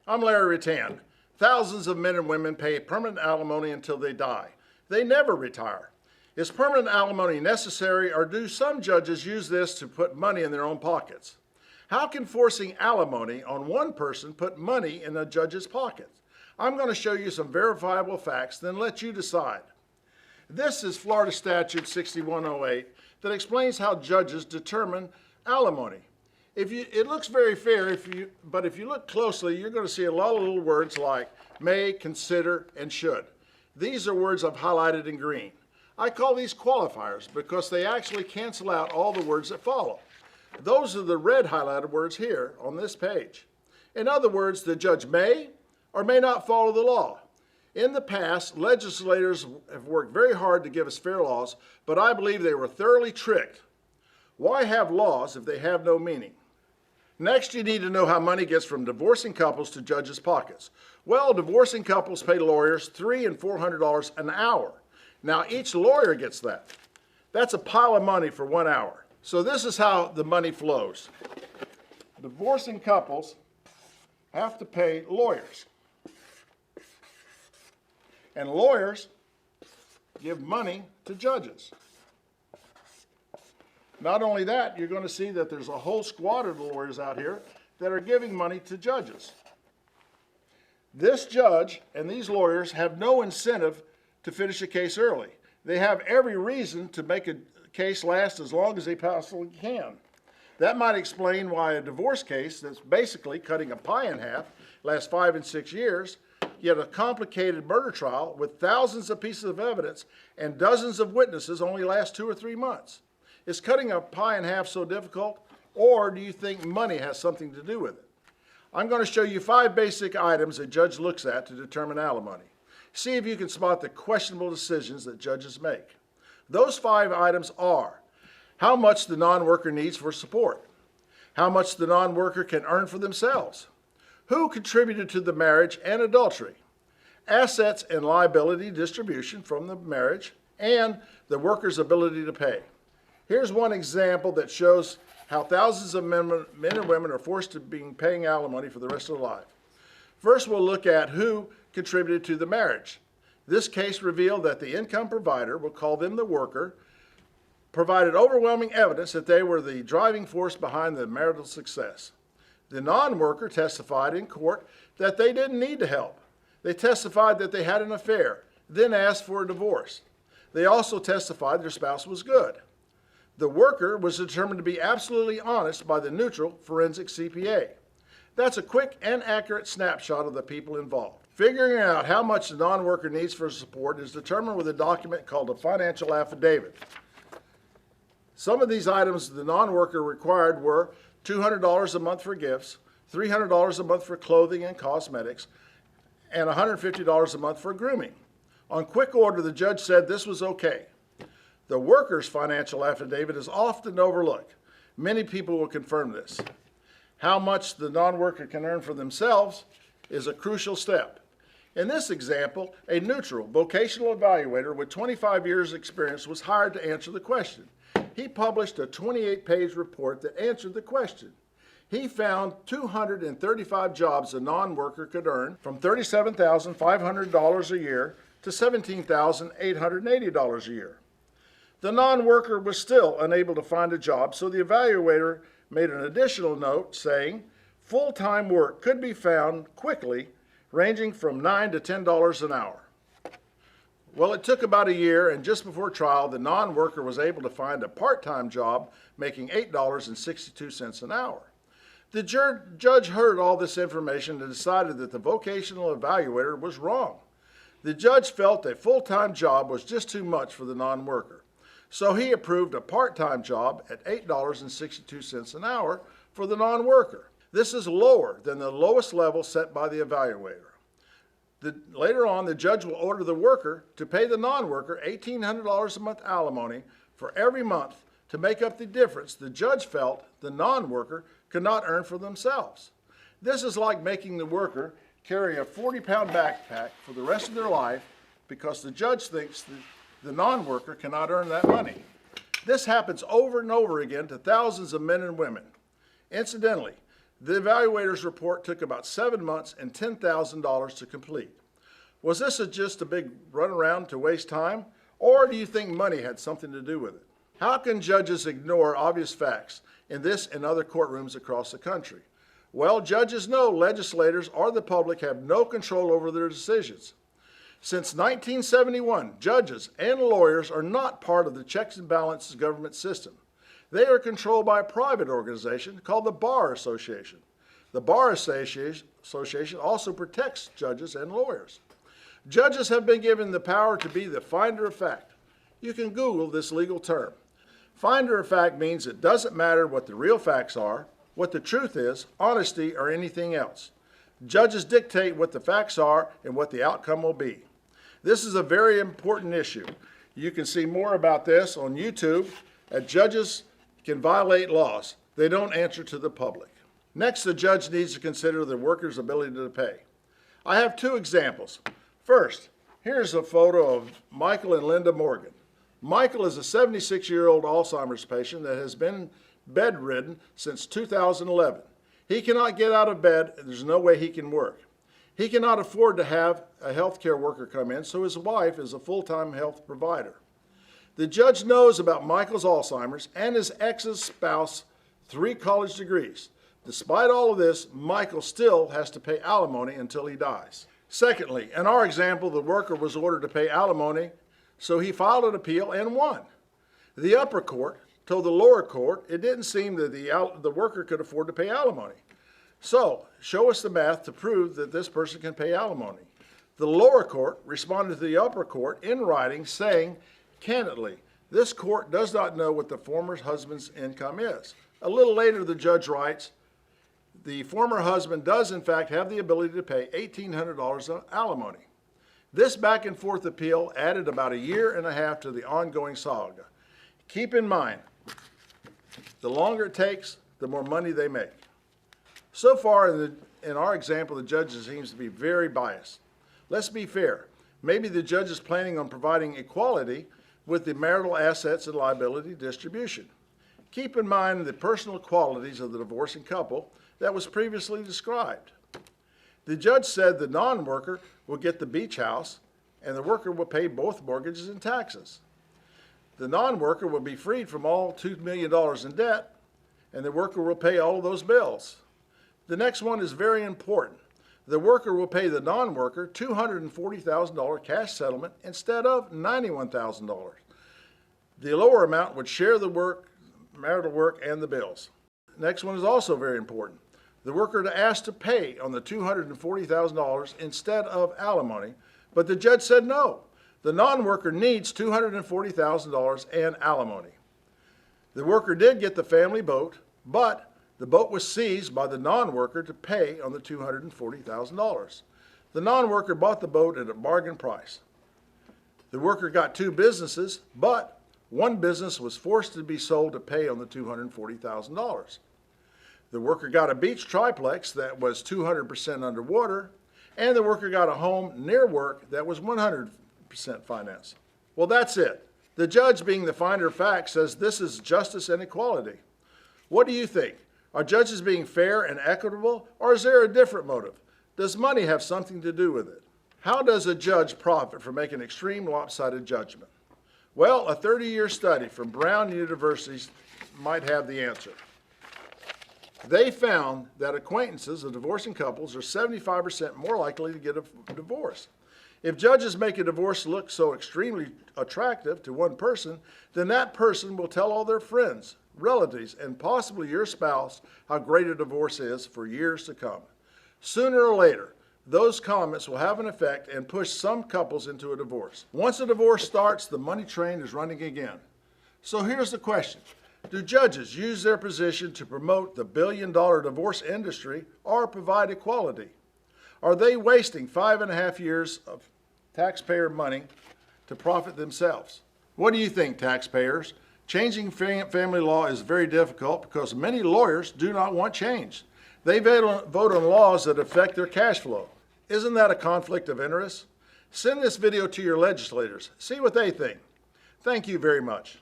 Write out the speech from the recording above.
I'm Larry Rattan. Thousands of men and women pay permanent alimony until they die. They never retire. Is permanent alimony necessary, or do some judges use this to put money in their own pockets? How can forcing alimony on one person put money in a judge's pocket? I'm going to show you some verifiable facts, then let you decide. This is Florida Statute 6108 that explains how judges determine alimony. It looks very fair, but if you look closely, you're going to see a lot of little words like may, consider, and should. These are words I've highlighted in green. I call these qualifiers because they actually cancel out all the words that follow. Those are the red highlighted words here on this page. In other words, the judge may or may not follow the law. In the past, legislators have worked very hard to give us fair laws, but I believe they were thoroughly tricked. Why have laws if they have no meaning? Next, you need to know how money gets from divorcing couples to judges' pockets. Well, divorcing couples pay lawyers $300 and $400 an hour. Now, each lawyer gets that. That's a pile of money for 1 hour. So this is how the money flows. Divorcing couples have to pay lawyers. And lawyers give money to judges. Not only that, you're going to see that there's a whole squad of lawyers out here that are giving money to judges. This judge and these lawyers have no incentive to finish a case early. They have every reason to make a case last as long as they possibly can. That might explain why a divorce case that's basically cutting a pie in half lasts 5 and 6 years, yet a complicated murder trial with thousands of pieces of evidence and dozens of witnesses only lasts 2 or 3 months. Is cutting a pie in half so difficult, or do you think money has something to do with it? I'm going to show you 5 basic items a judge looks at to determine alimony. See if you can spot the questionable decisions that judges make. Those 5 items are: how much the non-worker needs for support, how much the non-worker can earn for themselves, who contributed to the marriage and adultery, assets and liability distribution from the marriage, and the worker's ability to pay. Here's one example that shows how thousands of men and women are forced to be paying alimony for the rest of their life. First, we'll look at who contributed to the marriage. This case revealed that the income provider, we'll call them the worker, provided overwhelming evidence that they were the driving force behind the marital success. The non-worker testified in court that they didn't need the help. They testified that they had an affair, then asked for a divorce. They also testified their spouse was good. The worker was determined to be absolutely honest by the neutral forensic CPA. That's a quick and accurate snapshot of the people involved. Figuring out how much the non-worker needs for support is determined with a document called a financial affidavit. Some of these items the non-worker required were $200 a month for gifts, $300 a month for clothing and cosmetics, and $150 a month for grooming. On quick order, the judge said this was okay. The worker's financial affidavit is often overlooked. Many people will confirm this. How much the non-worker can earn for themselves is a crucial step. In this example, a neutral vocational evaluator with 25 years experience was hired to answer the question. He published a 28-page report that answered the question. He found 235 jobs a non-worker could earn, from $37,500 a year to $17,880 a year. The non-worker was still unable to find a job, so the evaluator made an additional note saying full-time work could be found quickly, ranging from $9 to $10 an hour. Well, it took about a year, and just before trial, the non-worker was able to find a part-time job making $8.62 an hour. The judge heard all this information and decided that the vocational evaluator was wrong. The judge felt a full-time job was just too much for the non-worker. So he approved a part-time job at $8.62 an hour for the non-worker. This is lower than the lowest level set by the evaluator. Later on, the judge will order the worker to pay the non-worker $1,800 a month alimony for every month to make up the difference the judge felt the non-worker could not earn for themselves. This is like making the worker carry a 40-pound backpack for the rest of their life because the judge thinks that the non-worker cannot earn that money. This happens over and over again to thousands of men and women. Incidentally, The evaluator's report took about 7 months and $10,000 to complete. Was this just a big runaround to waste time, or do you think money had something to do with it? How can judges ignore obvious facts in this and other courtrooms across the country? Well, judges know legislators or the public have no control over their decisions. Since 1971, judges and lawyers are not part of the checks and balances government system. They are controlled by a private organization called the Bar Association. The Bar Association also protects judges and lawyers. Judges have been given the power to be the finder of fact. You can Google this legal term. Finder of fact means it doesn't matter what the real facts are, what the truth is, honesty, or anything else. Judges dictate what the facts are and what the outcome will be. This is a very important issue. You can see more about this on YouTube at Judges Can Violate Laws. They don't answer to the public. Next, the judge needs to consider the worker's ability to pay. I have two examples. First, here's a photo of Michael and Linda Morgan. Michael is a 76-year-old Alzheimer's patient that has been bedridden since 2011. He cannot get out of bed, and there's no way he can work. He cannot afford to have a healthcare worker come in, so his wife is a full-time health provider. The judge knows about Michael's Alzheimer's and his ex's spouse, 3 college degrees. Despite all of this, Michael still has to pay alimony until he dies. Secondly, in our example, the worker was ordered to pay alimony, so he filed an appeal and won. The upper court told the lower court it didn't seem that the worker could afford to pay alimony. So, show us the math to prove that this person can pay alimony. The lower court responded to the upper court in writing saying, candidly, this court does not know what the former husband's income is. A little later, the judge writes, the former husband does in fact have the ability to pay $1,800 of alimony. This back and forth appeal added about 1.5 years to the ongoing saga. Keep in mind, the longer it takes, the more money they make. So far in our example, the judge seems to be very biased. Let's be fair. Maybe the judge is planning on providing equality with the marital assets and liability distribution. Keep in mind the personal qualities of the divorcing couple that was previously described. The judge said the non-worker will get the beach house and the worker will pay both mortgages and taxes. The non-worker will be freed from all $2 million in debt and the worker will pay all of those bills. The next one is very important. The worker will pay the non-worker $240,000 cash settlement instead of $91,000. The lower amount would share the marital work and the bills. Next one is also very important. The worker is asked to pay on the $240,000 instead of alimony, but the judge said no. The non-worker needs $240,000 and alimony. The worker did get the family boat, but the boat was seized by the non-worker to pay on the $240,000. The non-worker bought the boat at a bargain price. The worker got 2 businesses, but one business was forced to be sold to pay on the $240,000. The worker got a beach triplex that was 200% underwater, and the worker got a home near work that was 100% financed. Well, that's it. The judge, being the finder of facts, says this is justice and equality. What do you think? Are judges being fair and equitable, or is there a different motive? Does money have something to do with it? How does a judge profit from making extreme lopsided judgment? Well, a 30-year study from Brown University might have the answer. They found that acquaintances of divorcing couples are 75% more likely to get a divorce. If judges make a divorce look so extremely attractive to one person, then that person will tell all their friends, relatives, and possibly your spouse how great a divorce is for years to come. Sooner or later, those comments will have an effect and push some couples into a divorce. Once a divorce starts, the money train is running again. So here's the question. Do judges use their position to promote the billion-dollar divorce industry or provide equality? Are they wasting 5.5 years of taxpayer money to profit themselves? What do you think, taxpayers? Changing family law is very difficult because many lawyers do not want change. They vote on laws that affect their cash flow. Isn't that a conflict of interest? Send this video to your legislators. See what they think. Thank you very much.